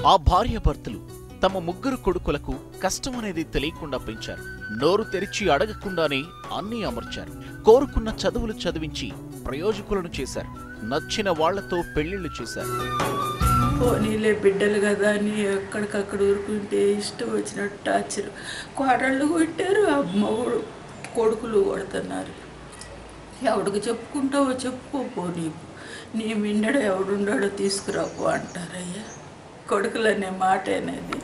ఆ భార్యాభర్తలు తమ ముగ్గురు కొడుకులకు కష్టమనేది తెలియకుండా పెంచారు. నోరు తెరిచి అడగకుండానే అన్నీ అమర్చారు. కోరుకున్న చదువులు చదివించి ప్రయోజకులను చేశారు. నచ్చిన వాళ్లతో పెళ్లిళ్లు చేశారు. పోనీలే బిడ్డలు కదా అని ఎక్కడికక్కడ ఊరుకుంటే ఇష్టం వచ్చినట్టు టార్చర్. కోడళ్ళు కొట్టారు, అమ్మగుడు కొడుకులు కొడుతున్నారు. ఎవడికి చెప్పుకుంటావో చెప్పుకోపో, నీ మిండడు ఎవడుండాడో తీసుకురాపో అంటారయ్యా. కొడుకులనే మాట అనేది.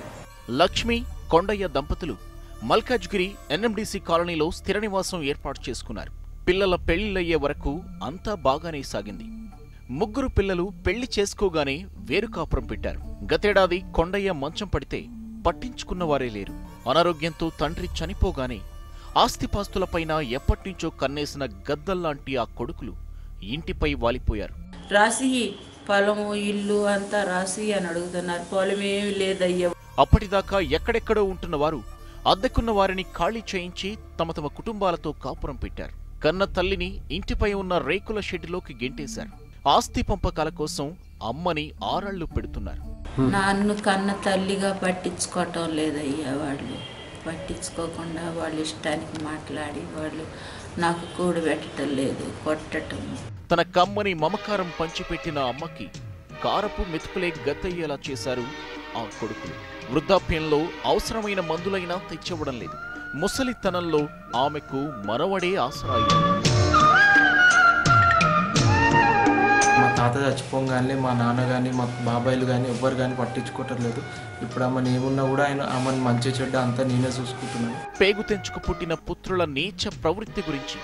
లక్ష్మి, కొండయ్య దంపతులు మల్కాజ్గిరి ఎన్ఎండిసి కాలనీలో స్థిర నివాసం ఏర్పాటు చేసుకున్నారు. పిల్లల పెళ్లిళ్లయ్యే వరకు అంతా బాగానే సాగింది. ముగ్గురు పిల్లలు పెళ్లి చేసుకోగానే వేరు కాపురం పెట్టారు. గతేడాది కొండయ్య మంచం పడితే పట్టించుకున్నవారే లేరు. అనారోగ్యంతో తండ్రి చనిపోగానే ఆస్తిపాస్తులపైన ఎప్పటినుంచో కన్నేసిన గద్దల్లాంటి ఆ కొడుకులు ఇంటిపై వాలిపోయారు. రాసి పొలము ఇల్లు అంతా రాసి అని అడుగుతున్నారు. పొలమేమి లేదయ్యా. అప్పటిదాకా ఎక్కడెక్కడో ఉంటున్న వారు అద్దెకున్న వారిని ఖాళీ చేయించి తమ తమ కుటుంబాలతో కాపురం పెట్టారు. కన్న తల్లిని ఇంటిపై ఉన్న రేకుల షెడ్డులోకి గెంటేశారు. ఆస్తి పంపకాల కోసం అమ్మని ఆరాళ్లు పెడుతున్నారు. నన్ను కన్న తల్లిగా పట్టించుకోవటం లేదయ్యా. వాళ్ళు పట్టించుకోకుండా వాళ్ళ ఇష్టానికి మాట్లాడి వాళ్ళు నాకు కూడు పెట్టడం లేదు, కొట్టడం. తన కమ్మని మమకారం పంచిపెట్టిన అమ్మకి కారపు మెతుకులే గతయ్యేలా చేశారు ఆ కొడుకులు. వృద్ధాప్యంలో అవసరమైన మందులైనా తెచ్చివ్వడం లేదు. ముసలితనంలో ఆమెకు మనవడే ఆసరా అయ్యాడు. మా తాత చచ్చిపోగానే మా నాన్న కానీ మా బాబాయిలు కానీ ఎవ్వరు కానీ పట్టించుకోవటం లేదు. ఇప్పుడు ఆమెను ఏమున్నా కూడా ఆమెను మంచి చెడ్డ అంతా నేనే చూసుకుంటున్నాను. పేగు తెంచుకు పుట్టిన పుత్రుల నీచ ప్రవృత్తి గురించి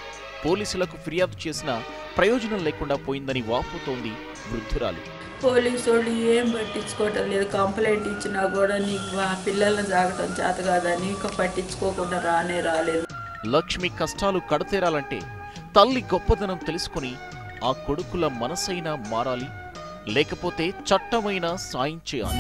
పోలీసులకు ఫిర్యాదు చేసినా ప్రయోజనం లేకుండా పోయిందని వాపోతోంది వృద్ధురాలు. పోలీసు వాళ్ళు ఏం పట్టించుకోవటం లేదు. కంప్లైంట్ ఇచ్చినా కూడా నీకు ఆ పిల్లల్ని జాగటం చేత కాదని ఇంకా పట్టించుకోకుండా రాలేదు. లక్ష్మి కష్టాలు కడతేరాలంటే తల్లి గొప్పదనం తెలుసుకుని ఆ కొడుకుల మనసైనా మారాలి, లేకపోతే చట్టమైనా సాయం చేయాలి.